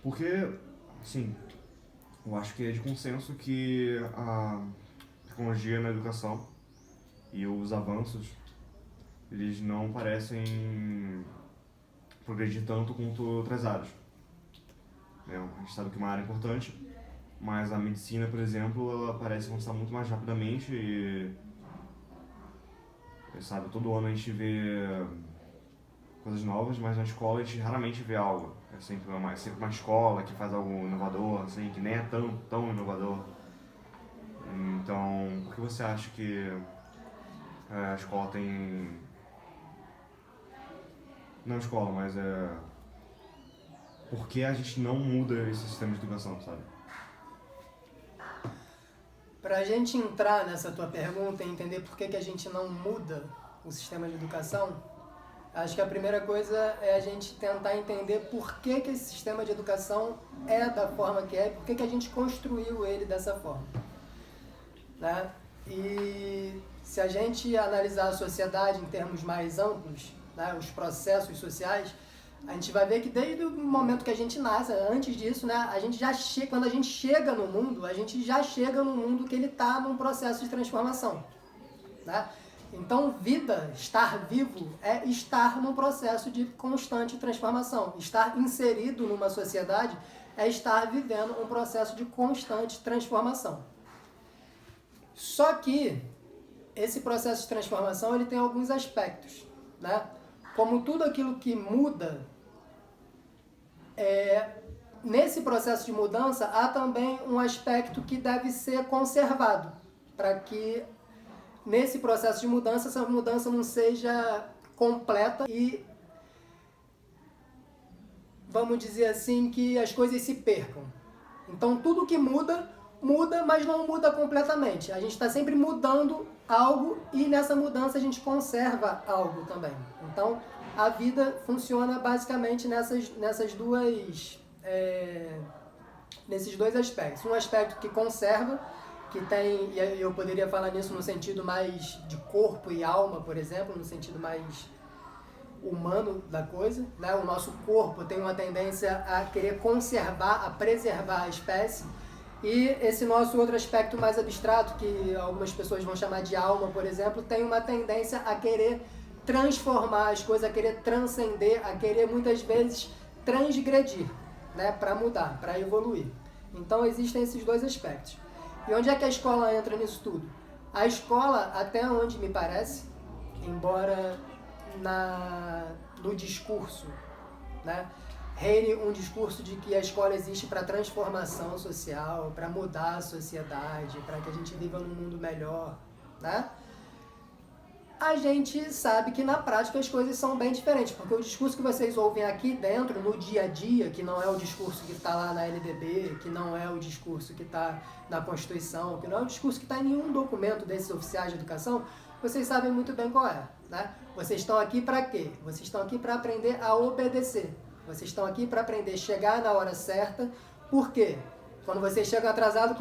Porque, assim, eu acho que é de consenso que a tecnologia na educação e os avanços, eles não parecem progredir tanto quanto outras áreas, né? A gente sabe que é uma área importante, mas a medicina, por exemplo, ela parece avançar muito mais rapidamente e, sabe, todo ano a gente vê coisas novas, mas na escola a gente raramente vê algo. É sempre uma escola que faz algo inovador, assim, que nem é tão inovador. Então, por que você acha que a escola tem... Não a escola, mas por que a gente não muda esse sistema de educação, sabe? Para a gente entrar nessa tua pergunta e entender por que a gente não muda o sistema de educação, acho que a primeira coisa é a gente tentar entender por que esse sistema de educação é da forma que é, por que a gente construiu ele dessa forma, né? E se a gente analisar a sociedade em termos mais amplos, né, os processos sociais, a gente vai ver que desde o momento que a gente nasce, antes disso, né, a gente já quando a gente chega no mundo, a gente já chega no mundo que ele está num processo de transformação, né? Então, vida, estar vivo, é estar num processo de constante transformação. Estar inserido numa sociedade é estar vivendo um processo de constante transformação. Só que esse processo de transformação ele tem alguns aspectos, né? Como tudo aquilo que muda, nesse processo de mudança há também um aspecto que deve ser conservado, para que nesse processo de mudança, essa mudança não seja completa e, vamos dizer assim, que as coisas se percam. Então tudo que muda, muda, mas não muda completamente. A gente está sempre mudando algo e nessa mudança a gente conserva algo também. Então a vida funciona basicamente nesses dois aspectos. Um aspecto que conserva, que tem, e eu poderia falar nisso no sentido mais de corpo e alma, por exemplo, no sentido mais humano da coisa, né? O nosso corpo tem uma tendência a querer conservar, a preservar a espécie, e esse nosso outro aspecto mais abstrato, que algumas pessoas vão chamar de alma, por exemplo, tem uma tendência a querer transformar as coisas, a querer transcender, a querer muitas vezes transgredir, né? Para mudar, para evoluir. Então existem esses dois aspectos. E onde é que a escola entra nisso tudo? A escola, até onde me parece, embora no discurso, né, reine um discurso de que a escola existe para transformação social, para mudar a sociedade, para que a gente viva num mundo melhor, né? A gente sabe que na prática as coisas são bem diferentes, porque o discurso que vocês ouvem aqui dentro, no dia a dia, que não é o discurso que está lá na LDB, que não é o discurso que está na Constituição, que não é o discurso que está em nenhum documento desses oficiais de educação, vocês sabem muito bem qual é, né? Vocês estão aqui para quê? Vocês estão aqui para aprender a obedecer. Vocês estão aqui para aprender a chegar na hora certa. Por quê? Quando vocês chegam atrasados,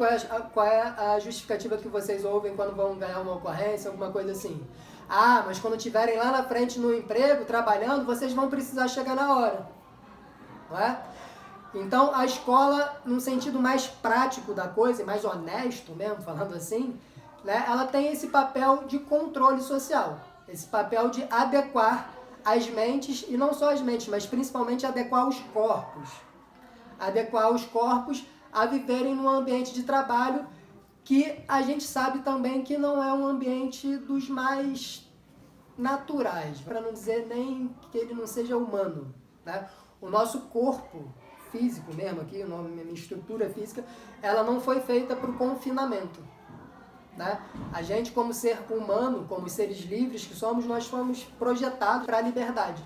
qual é a justificativa que vocês ouvem quando vão ganhar uma ocorrência, alguma coisa assim? Ah, mas quando estiverem lá na frente no emprego, trabalhando, vocês vão precisar chegar na hora. Não é? Então, a escola, num sentido mais prático da coisa, e mais honesto mesmo, falando assim, né, ela tem esse papel de controle social. Esse papel de adequar as mentes, e não só as mentes, mas principalmente adequar os corpos. Adequar os corpos a viverem num ambiente de trabalho que a gente sabe também que não é um ambiente dos mais naturais, para não dizer nem que ele não seja humano, né? O nosso corpo físico mesmo aqui, a minha estrutura física, ela não foi feita para o confinamento, né? A gente, como ser humano, como seres livres que somos, nós fomos projetados para a liberdade.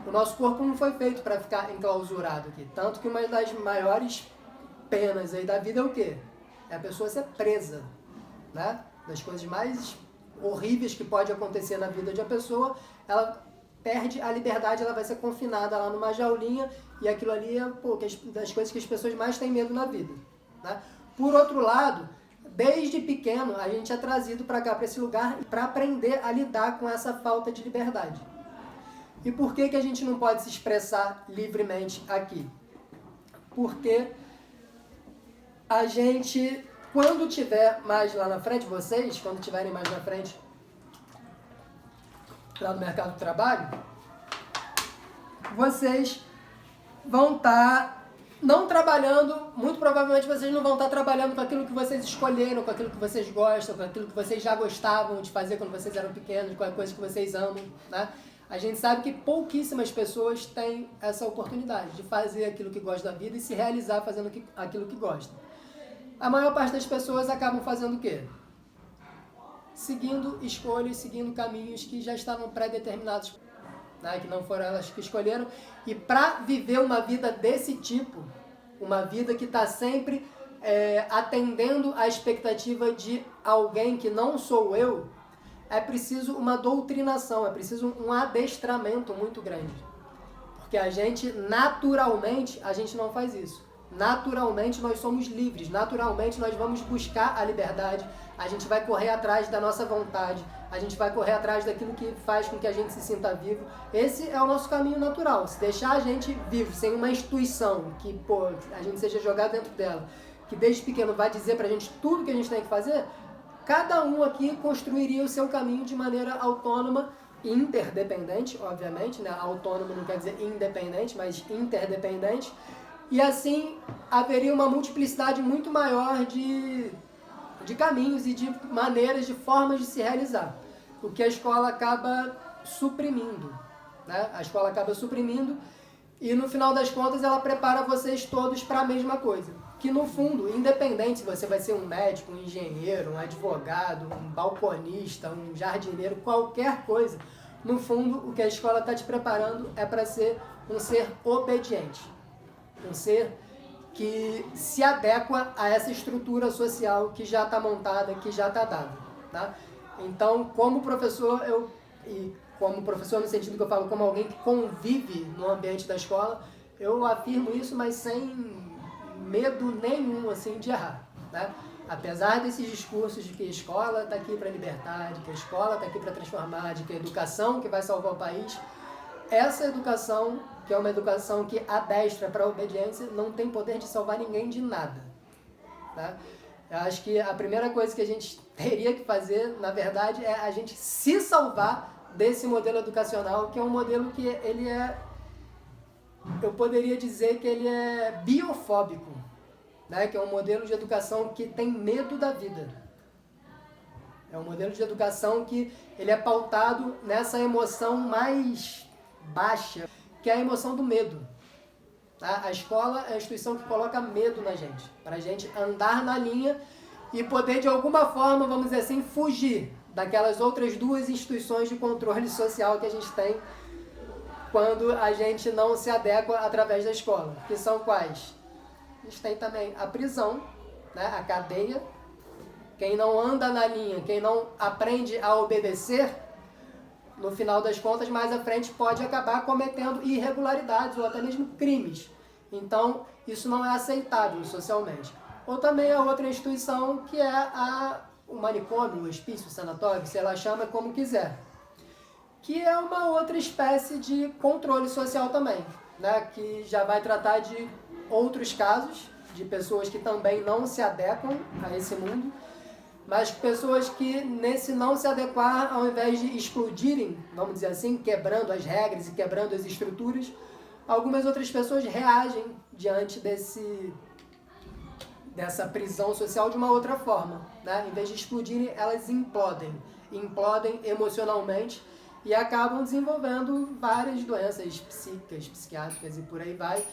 O nosso corpo não foi feito para ficar enclausurado aqui, tanto que uma das maiores penas aí da vida é o quê? É a pessoa ser presa, né? Das coisas mais horríveis que pode acontecer na vida de uma pessoa, ela perde a liberdade, ela vai ser confinada lá numa jaulinha, e aquilo ali é das coisas que as pessoas mais têm medo na vida, né? Por outro lado, desde pequeno a gente é trazido para cá, para esse lugar, para aprender a lidar com essa falta de liberdade. E por que a gente não pode se expressar livremente aqui? porque a gente, quando tiver mais lá na frente, vocês, quando tiverem mais na frente lá no mercado de trabalho, vocês vão estar não trabalhando, muito provavelmente vocês não vão estar trabalhando com aquilo que vocês escolheram, com aquilo que vocês gostam, com aquilo que vocês já gostavam de fazer quando vocês eram pequenos, com a coisa que vocês amam, né? A gente sabe que pouquíssimas pessoas têm essa oportunidade de fazer aquilo que gosta da vida e se realizar fazendo aquilo que gosta. A maior parte das pessoas acabam fazendo o quê? Seguindo escolhas, seguindo caminhos que já estavam pré-determinados, né? Que não foram elas que escolheram. E para viver uma vida desse tipo, uma vida que está sempre atendendo à expectativa de alguém que não sou eu, é preciso uma doutrinação, é preciso um adestramento muito grande. Porque a gente, naturalmente, a gente não faz isso. Naturalmente nós somos livres, naturalmente nós vamos buscar a liberdade, a gente vai correr atrás da nossa vontade, a gente vai correr atrás daquilo que faz com que a gente se sinta vivo. Esse é o nosso caminho natural. Se deixar a gente vivo sem uma instituição que a gente seja jogado dentro dela, que desde pequeno vai dizer pra gente tudo que a gente tem que fazer, cada um aqui construiria o seu caminho de maneira autônoma, interdependente, obviamente, né? Autônomo não quer dizer independente, mas interdependente. E assim haveria uma multiplicidade muito maior de caminhos e de maneiras, de formas de se realizar. O que a escola acaba suprimindo, né? A escola acaba suprimindo e no final das contas ela prepara vocês todos para a mesma coisa. Que no fundo, independente se você vai ser um médico, um engenheiro, um advogado, um balconista, um jardineiro, qualquer coisa, no fundo o que a escola está te preparando é para ser um ser obediente. Um ser que se adequa a essa estrutura social que já está montada, que já está dada. Tá? Então, como professor, como professor no sentido que eu falo, como alguém que convive no ambiente da escola, eu afirmo isso, mas sem medo nenhum assim, de errar. Tá? Apesar desses discursos de que a escola está aqui para libertar, de que a escola está aqui para transformar, de que a educação que vai salvar o país, essa educação, que é uma educação que adestra para a obediência, não tem poder de salvar ninguém de nada. Tá? Eu acho que a primeira coisa que a gente teria que fazer, na verdade, é a gente se salvar desse modelo educacional, que é um modelo que ele é, eu poderia dizer que ele é biofóbico, né? Que é um modelo de educação que tem medo da vida. É um modelo de educação que ele é pautado nessa emoção mais baixa, que é a emoção do medo. Tá? A escola é a instituição que coloca medo na gente, para a gente andar na linha e poder de alguma forma, vamos dizer assim, fugir daquelas outras duas instituições de controle social que a gente tem quando a gente não se adequa através da escola, que são quais? A gente tem também a prisão, né? A cadeia. Quem não anda na linha, quem não aprende a obedecer, no final das contas, mais à frente pode acabar cometendo irregularidades ou até mesmo crimes. Então, isso não é aceitável socialmente. Ou também a outra instituição, que é o manicômio, o hospício, o sanatório, sei lá, chama como quiser. Que é uma outra espécie de controle social também, né? Que já vai tratar de outros casos, de pessoas que também não se adequam a esse mundo, mas pessoas que nesse não se adequar, ao invés de explodirem, vamos dizer assim, quebrando as regras e quebrando as estruturas, algumas outras pessoas reagem diante dessa prisão social de uma outra forma, né? Em vez de explodirem, elas implodem emocionalmente e acabam desenvolvendo várias doenças psíquicas, psiquiátricas e por aí vai,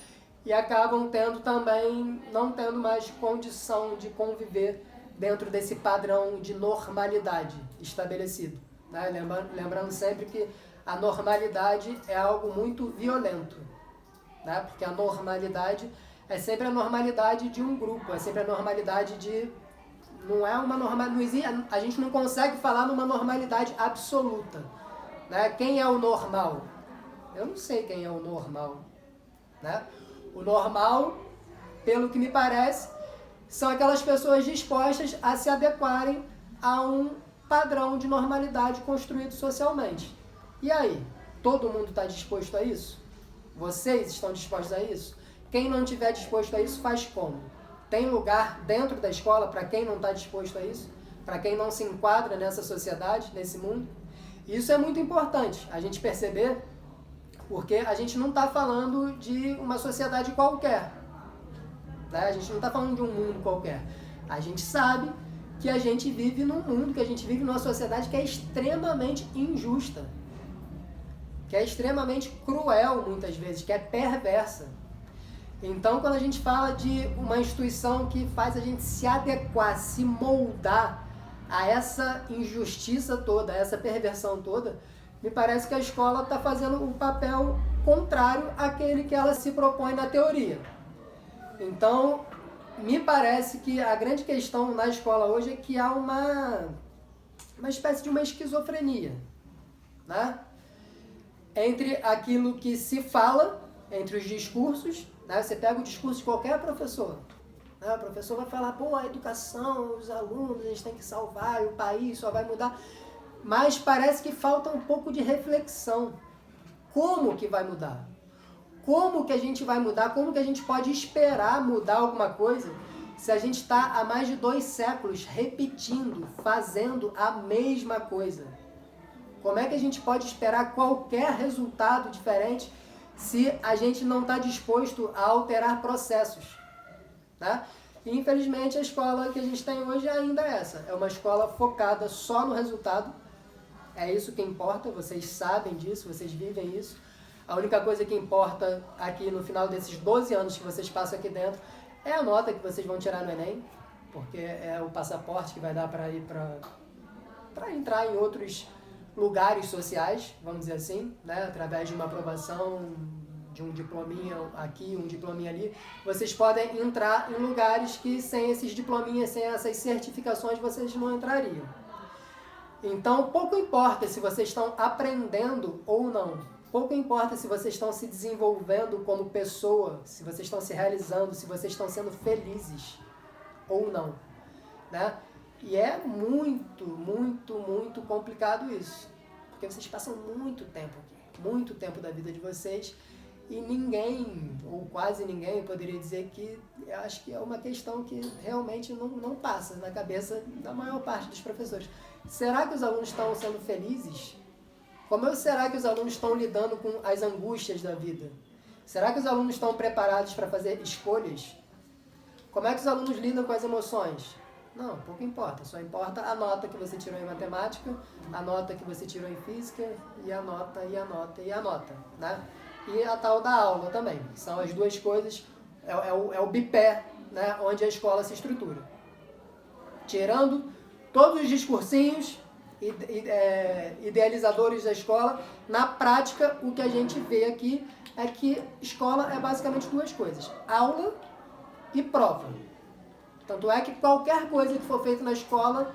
e acabam tendo também, não tendo mais condição de conviver dentro desse padrão de normalidade estabelecido. Né? Lembrando sempre que a normalidade é algo muito violento, né? Porque a normalidade é sempre a normalidade de um grupo, é sempre a normalidade de... Não é uma normalidade, a gente não consegue falar numa normalidade absoluta. Né? Quem é o normal? Eu não sei quem é o normal. Né? O normal, pelo que me parece, são aquelas pessoas dispostas a se adequarem a um padrão de normalidade construído socialmente. E aí? Todo mundo está disposto a isso? Vocês estão dispostos a isso? Quem não estiver disposto a isso, faz como? Tem lugar dentro da escola para quem não está disposto a isso? Para quem não se enquadra nessa sociedade, nesse mundo? Isso é muito importante, a gente perceber, porque a gente não está falando de uma sociedade qualquer. Né? A gente não está falando de um mundo qualquer. A gente sabe que a gente vive num mundo, que a gente vive numa sociedade que é extremamente injusta, que é extremamente cruel muitas vezes, que é perversa. Então, quando a gente fala de uma instituição que faz a gente se adequar, se moldar a essa injustiça toda, a essa perversão toda, me parece que a escola está fazendo um papel contrário àquele que ela se propõe na teoria. Então, me parece que a grande questão na escola hoje é que há uma espécie de uma esquizofrenia, né? Entre aquilo que se fala, entre os discursos, né? Você pega o discurso de qualquer professor, né? O professor vai falar, pô, a educação, os alunos, eles têm que salvar, e o país só vai mudar. Mas parece que falta um pouco de reflexão. Como que vai mudar? Como que a gente vai mudar? Como que a gente pode esperar mudar alguma coisa se a gente está há mais de 2 séculos repetindo, fazendo a mesma coisa? Como é que a gente pode esperar qualquer resultado diferente se a gente não está disposto a alterar processos? Né? E, infelizmente, a escola que a gente tem hoje ainda é essa. É uma escola focada só no resultado. É isso que importa, vocês sabem disso, vocês vivem isso. A única coisa que importa aqui no final desses 12 anos que vocês passam aqui dentro é a nota que vocês vão tirar no Enem, porque é o passaporte que vai dar para ir para entrar em outros lugares sociais, vamos dizer assim, né? Através de uma aprovação, de um diplominha aqui, um diplominha ali, vocês podem entrar em lugares que sem esses diplominhas, sem essas certificações, vocês não entrariam. Então, pouco importa se vocês estão aprendendo ou não. Pouco importa se vocês estão se desenvolvendo como pessoa, se vocês estão se realizando, se vocês estão sendo felizes ou não, né? E é muito, muito, muito complicado isso, porque vocês passam muito tempo aqui, muito tempo da vida de vocês, e ninguém, ou quase ninguém, poderia dizer que eu acho que é uma questão que realmente não passa na cabeça da maior parte dos professores. Será que os alunos estão sendo felizes? Como será que os alunos estão lidando com as angústias da vida? Será que os alunos estão preparados para fazer escolhas? Como é que os alunos lidam com as emoções? Não, pouco importa. Só importa a nota que você tirou em matemática, a nota que você tirou em física, e a nota, e a nota, e a nota, né? E a tal da aula também. São as duas coisas, é o bipé, né, onde a escola se estrutura. Tirando todos os discursinhos idealizadores da escola, na prática o que a gente vê aqui é que escola é basicamente 2 coisas, aula e prova. Tanto é que qualquer coisa que for feita na escola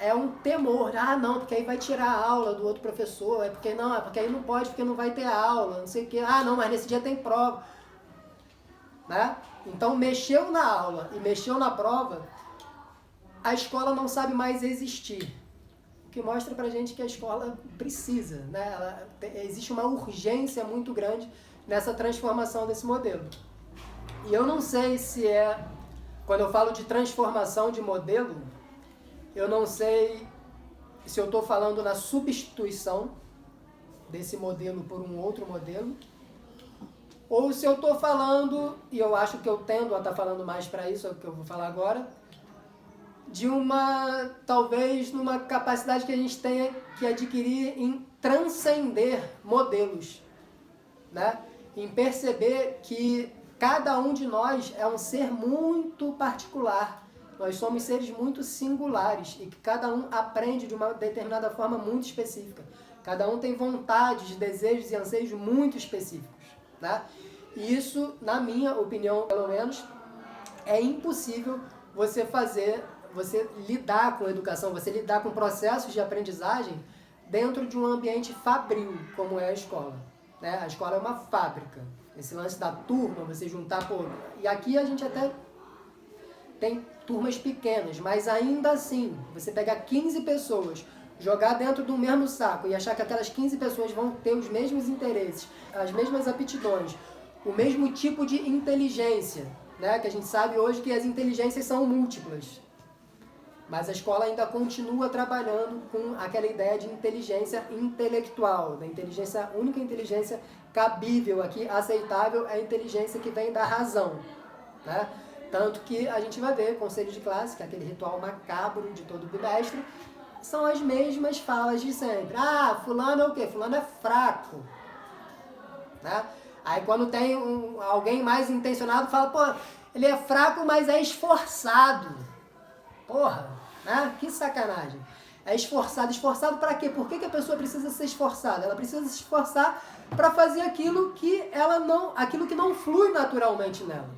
é um temor, não, porque aí vai tirar a aula do outro professor, é porque aí não pode, porque não vai ter aula, não sei o que, não, mas nesse dia tem prova. Né? Então mexeu na aula e mexeu na prova, a escola não sabe mais existir. O que mostra pra gente que a escola precisa, né? Existe uma urgência muito grande nessa transformação desse modelo. E eu não sei se quando eu falo de transformação de modelo, eu não sei se eu estou falando na substituição desse modelo por um outro modelo, ou se eu estou falando, e eu acho que eu tendo a estar falando mais para isso, é o que eu vou falar agora, de talvez numa capacidade que a gente tenha que adquirir em transcender modelos, né? Em perceber que cada um de nós é um ser muito particular, nós somos seres muito singulares e que cada um aprende de uma determinada forma muito específica, cada um tem vontades, desejos e anseios muito específicos, né? E isso, na minha opinião, pelo menos, é impossível você lidar com a educação, você lidar com processos de aprendizagem dentro de um ambiente fabril, como é a escola. Né? A escola é uma fábrica. Esse lance da turma, você juntar... E aqui a gente até tem turmas pequenas, mas ainda assim, você pegar 15 pessoas, jogar dentro do mesmo saco e achar que aquelas 15 pessoas vão ter os mesmos interesses, as mesmas aptidões, o mesmo tipo de inteligência, né? Que a gente sabe hoje que as inteligências são múltiplas. Mas a escola ainda continua trabalhando com aquela ideia de inteligência intelectual, da inteligência, a única inteligência cabível aqui, aceitável, é a inteligência que vem da razão, né? Tanto que a gente vai ver, conselho de classe, que é aquele ritual macabro de todo bimestre, são as mesmas falas de sempre. Ah, fulano é o quê? Fulano é fraco, né? Aí quando tem alguém mais intencionado, fala, pô, ele é fraco, mas é esforçado. Porra, né? Que sacanagem. É esforçado. Esforçado para quê? Por que a pessoa precisa ser esforçada? Ela precisa se esforçar para fazer aquilo que não flui naturalmente nela.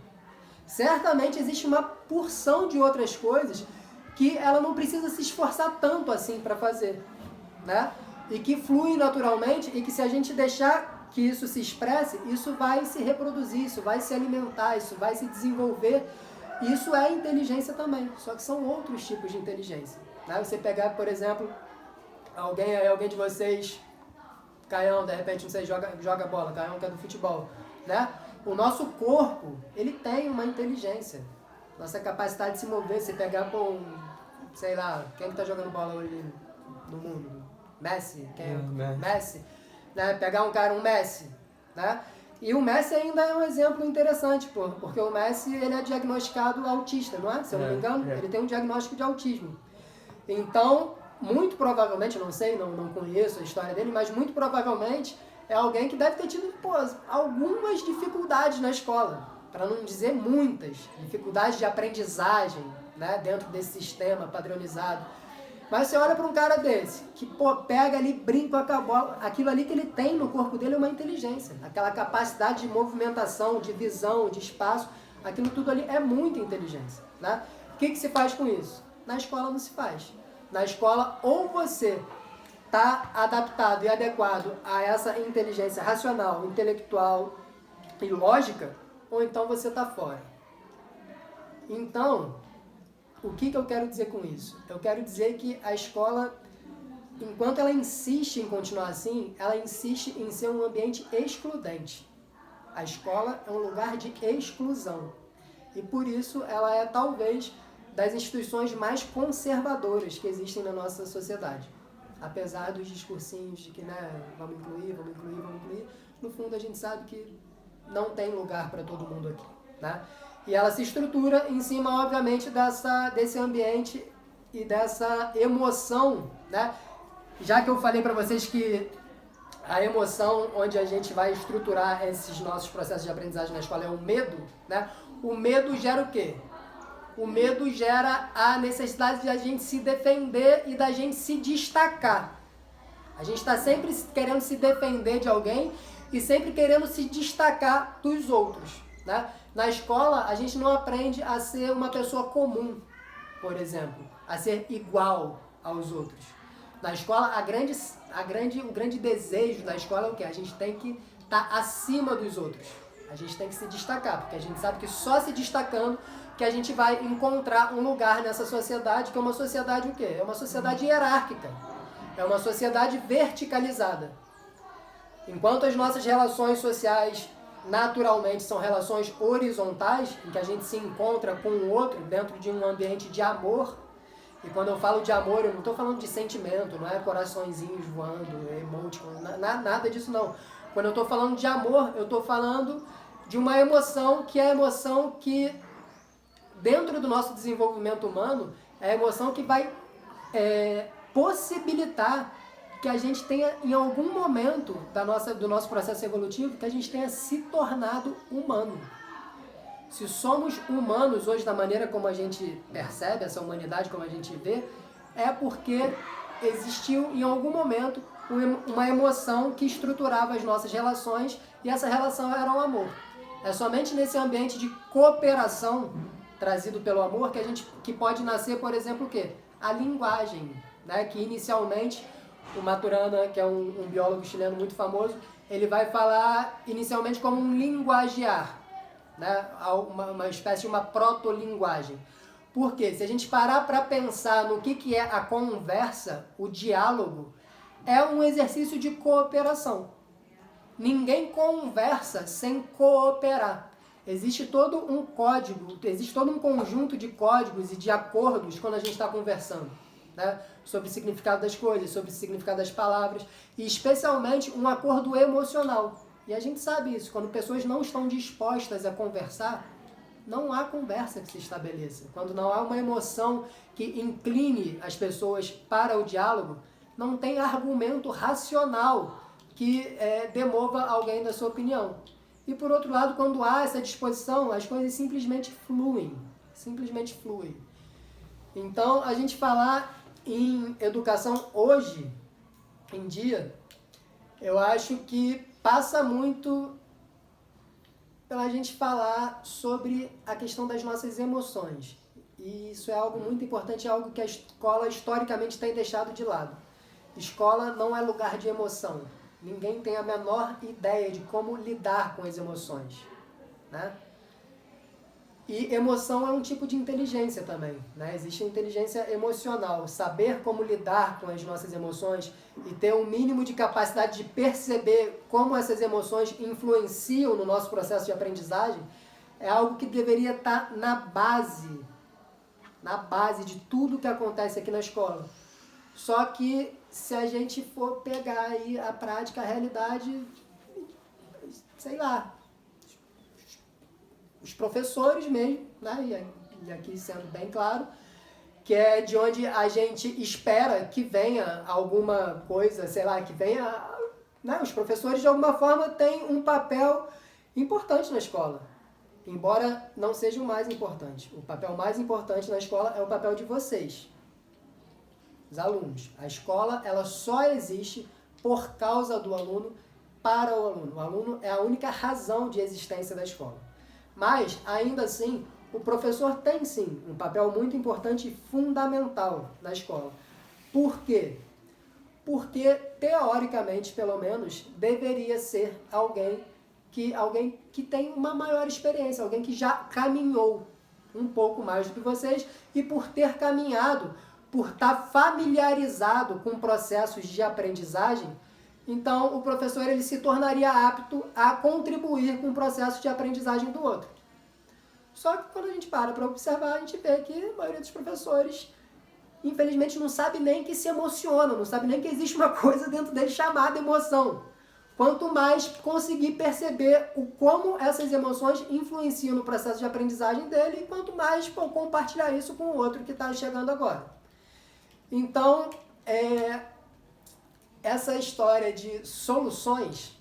Certamente existe uma porção de outras coisas que ela não precisa se esforçar tanto assim para fazer, né? E que flui naturalmente e que se a gente deixar que isso se expresse, isso vai se reproduzir, isso vai se alimentar, isso vai se desenvolver. Isso é inteligência também, só que são outros tipos de inteligência, né? Você pegar, por exemplo, alguém de vocês, Caião, de repente, não sei, joga bola, Caião que é do futebol, né? O nosso corpo, ele tem uma inteligência. Nossa capacidade de se mover, se pegar com, sei lá, quem que tá jogando bola hoje no mundo? Messi? Messi. Né? Pegar um Messi, né? E o Messi ainda é um exemplo interessante, porque o Messi, ele é diagnosticado autista, não é? Se eu não me engano, ele tem um diagnóstico de autismo. Então, muito provavelmente, eu não sei, não conheço a história dele, mas muito provavelmente é alguém que deve ter tido, algumas dificuldades na escola, para não dizer muitas, dificuldades de aprendizagem, né, dentro desse sistema padronizado. Mas você olha para um cara desse, que pega ali, brinca com a bola, aquilo ali que ele tem no corpo dele é uma inteligência, aquela capacidade de movimentação, de visão, de espaço, aquilo tudo ali é muita inteligência, né? O que se faz com isso? Na escola não se faz. Na escola, ou você está adaptado e adequado a essa inteligência racional, intelectual e lógica, ou então você está fora. Então, o que eu quero dizer com isso? Eu quero dizer que a escola, enquanto ela insiste em continuar assim, ela insiste em ser um ambiente excludente. A escola é um lugar de exclusão. E por isso ela é talvez das instituições mais conservadoras que existem na nossa sociedade. Apesar dos discursinhos de que, né, vamos incluir, no fundo a gente sabe que não tem lugar para todo mundo aqui, né? E ela se estrutura em cima, obviamente, desse ambiente e dessa emoção, né? Já que eu falei para vocês que a emoção onde a gente vai estruturar esses nossos processos de aprendizagem na escola é o medo, né? O medo gera o quê? O medo gera a necessidade de a gente se defender e da gente se destacar. A gente está sempre querendo se defender de alguém e sempre querendo se destacar dos outros, né? Na escola, a gente não aprende a ser uma pessoa comum, por exemplo, a ser igual aos outros. Na escola, o grande desejo da escola é o quê? A gente tem que estar acima dos outros. A gente tem que se destacar, porque a gente sabe que só se destacando que a gente vai encontrar um lugar nessa sociedade, que é uma sociedade o quê? É uma sociedade hierárquica. É uma sociedade verticalizada. Enquanto as nossas relações sociais naturalmente são relações horizontais, em que a gente se encontra com o outro dentro de um ambiente de amor. E quando eu falo de amor, eu não estou falando de sentimento, não é coraçõezinhos voando, emoticon, nada disso não. Quando eu estou falando de amor, eu estou falando de uma emoção que é a emoção que, dentro do nosso desenvolvimento humano, é a emoção que vai possibilitar que a gente tenha, em algum momento do nosso processo evolutivo, que a gente tenha se tornado humano. Se somos humanos hoje da maneira como a gente percebe essa humanidade, como a gente vê, é porque existiu em algum momento uma emoção que estruturava as nossas relações e essa relação era o amor. É somente nesse ambiente de cooperação trazido pelo amor que pode nascer, por exemplo, o quê? A linguagem, né? Que inicialmente o Maturana, que é um biólogo chileno muito famoso, ele vai falar inicialmente como um linguagear, né? Uma espécie de uma protolinguagem. Por quê? Se a gente parar para pensar no que é a conversa, o diálogo, é um exercício de cooperação. Ninguém conversa sem cooperar. Existe todo um código, existe todo um conjunto de códigos e de acordos quando a gente está conversando, né? Sobre o significado das coisas, sobre o significado das palavras, e especialmente um acordo emocional. E a gente sabe isso, quando pessoas não estão dispostas a conversar, não há conversa que se estabeleça. Quando não há uma emoção que incline as pessoas para o diálogo, não tem argumento racional que demova alguém da sua opinião. E por outro lado, quando há essa disposição, as coisas simplesmente fluem. Simplesmente fluem. Então, a gente falar em educação hoje em dia, eu acho que passa muito pela gente falar sobre a questão das nossas emoções. E isso é algo muito importante, é algo que a escola historicamente tem deixado de lado. Escola não é lugar de emoção. Ninguém tem a menor ideia de como lidar com as emoções, né? E emoção é um tipo de inteligência também, né? Existe a inteligência emocional. Saber como lidar com as nossas emoções e ter um mínimo de capacidade de perceber como essas emoções influenciam no nosso processo de aprendizagem é algo que deveria estar na base de tudo que acontece aqui na escola. Só que se a gente for pegar aí a prática, a realidade, sei lá, os professores mesmo, né? E aqui sendo bem claro, que é de onde a gente espera que venha alguma coisa, sei lá, que venha, né? Os professores de alguma forma têm um papel importante na escola, embora não seja o mais importante. O papel mais importante na escola é o papel de vocês, os alunos. A escola, ela só existe por causa do aluno, para o aluno. O aluno é a única razão de existência da escola. Mas, ainda assim, o professor tem sim um papel muito importante e fundamental na escola. Por quê? Porque, teoricamente, pelo menos, deveria ser alguém que tem uma maior experiência, alguém que já caminhou um pouco mais do que vocês, e por ter caminhado, por estar familiarizado com processos de aprendizagem, então o professor ele se tornaria apto a contribuir com o processo de aprendizagem do outro. Só que quando a gente para observar, a gente vê que a maioria dos professores, infelizmente, não sabe nem que se emociona, não sabe nem que existe uma coisa dentro dele chamada emoção. Quanto mais conseguir perceber como essas emoções influenciam no processo de aprendizagem dele, e quanto mais compartilhar isso com o outro que está chegando agora. Então, essa história de soluções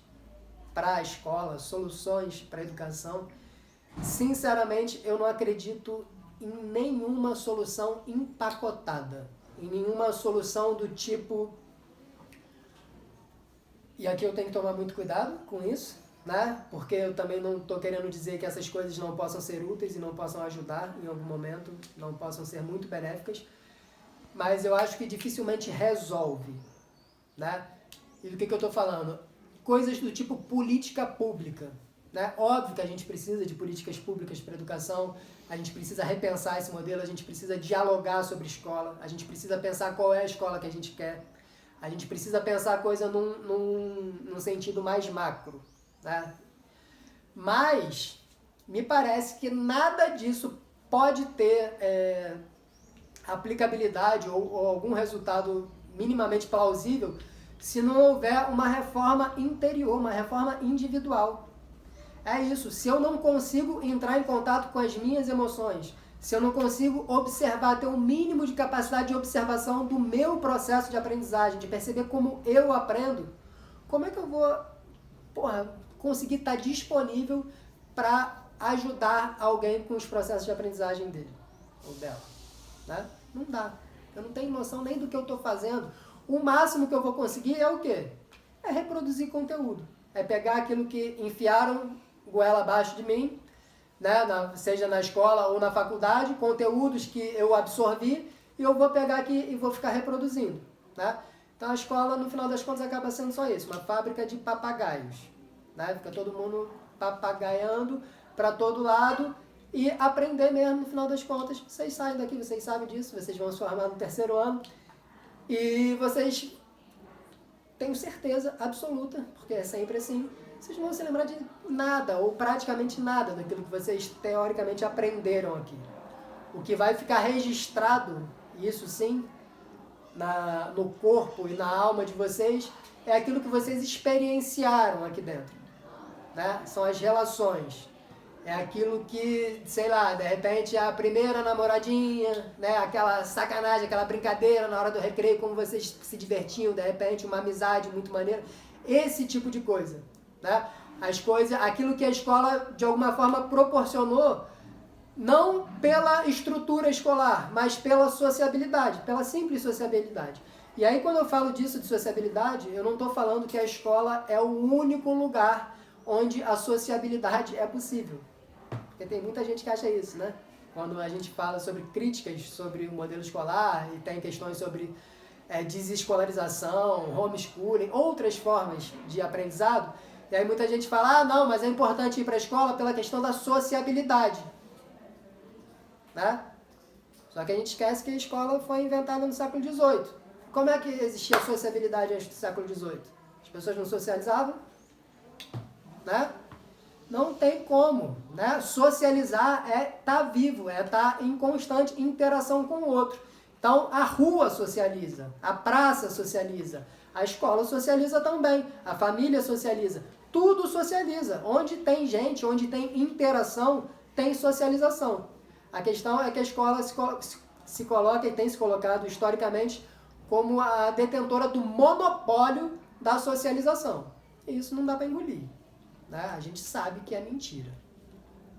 para a escola, soluções para a educação, sinceramente, eu não acredito em nenhuma solução empacotada, em nenhuma solução do tipo... E aqui eu tenho que tomar muito cuidado com isso, né? Porque eu também não estou querendo dizer que essas coisas não possam ser úteis e não possam ajudar em algum momento, não possam ser muito benéficas, mas eu acho que dificilmente resolve, né? E do que eu estou falando? Coisas do tipo política pública, né? Óbvio que a gente precisa de políticas públicas para a educação, a gente precisa repensar esse modelo, a gente precisa dialogar sobre escola, a gente precisa pensar qual é a escola que a gente quer, a gente precisa pensar a coisa num sentido mais macro, né? Mas me parece que nada disso pode ter aplicabilidade ou algum resultado minimamente plausível se não houver uma reforma interior, uma reforma individual. É isso, se eu não consigo entrar em contato com as minhas emoções, se eu não consigo observar, ter um mínimo de capacidade de observação do meu processo de aprendizagem, de perceber como eu aprendo, como é que eu vou conseguir estar disponível para ajudar alguém com os processos de aprendizagem dele ou dela, né? Não dá. Eu não tenho noção nem do que eu estou fazendo. O máximo que eu vou conseguir é o quê? É reproduzir conteúdo. É pegar aquilo que enfiaram goela abaixo de mim, né? Seja na escola ou na faculdade, conteúdos que eu absorvi, e eu vou pegar aqui e vou ficar reproduzindo, né? Então a escola, no final das contas, acaba sendo só isso, uma fábrica de papagaios, né? Fica todo mundo papagaiando para todo lado, e aprender mesmo, no final das contas, vocês saem daqui, vocês sabem disso, vocês vão se formar no 3º ano, e vocês, tenho certeza absoluta, porque é sempre assim, vocês não vão se lembrar de nada, ou praticamente nada daquilo que vocês teoricamente aprenderam aqui. O que vai ficar registrado, isso sim, no corpo e na alma de vocês, é aquilo que vocês experienciaram aqui dentro. Né? São as relações. É aquilo que, sei lá, de repente a primeira namoradinha, né? Aquela sacanagem, aquela brincadeira na hora do recreio, como vocês se divertiam, de repente uma amizade muito maneira. Esse tipo de coisa. Né? As coisas, aquilo que a escola de alguma forma proporcionou, não pela estrutura escolar, mas pela sociabilidade, pela simples sociabilidade. E aí quando eu falo disso de sociabilidade, eu não estou falando que a escola é o único lugar onde a sociabilidade é possível. Porque tem muita gente que acha isso, né? Quando a gente fala sobre críticas sobre o modelo escolar e tem questões sobre desescolarização, homeschooling, outras formas de aprendizado, e aí muita gente fala, não, mas é importante ir para a escola pela questão da sociabilidade. Né? Só que a gente esquece que a escola foi inventada no século XVIII. Como é que existia a sociabilidade antes do século XVIII? As pessoas não socializavam? Né? Não tem como. Né? Socializar é estar vivo, é estar em constante interação com o outro. Então, a rua socializa, a praça socializa, a escola socializa também, a família socializa. Tudo socializa. Onde tem gente, onde tem interação, tem socialização. A questão é que a escola se coloca e tem se colocado historicamente como a detentora do monopólio da socialização. E isso não dá para engolir. Né? A gente sabe que é mentira.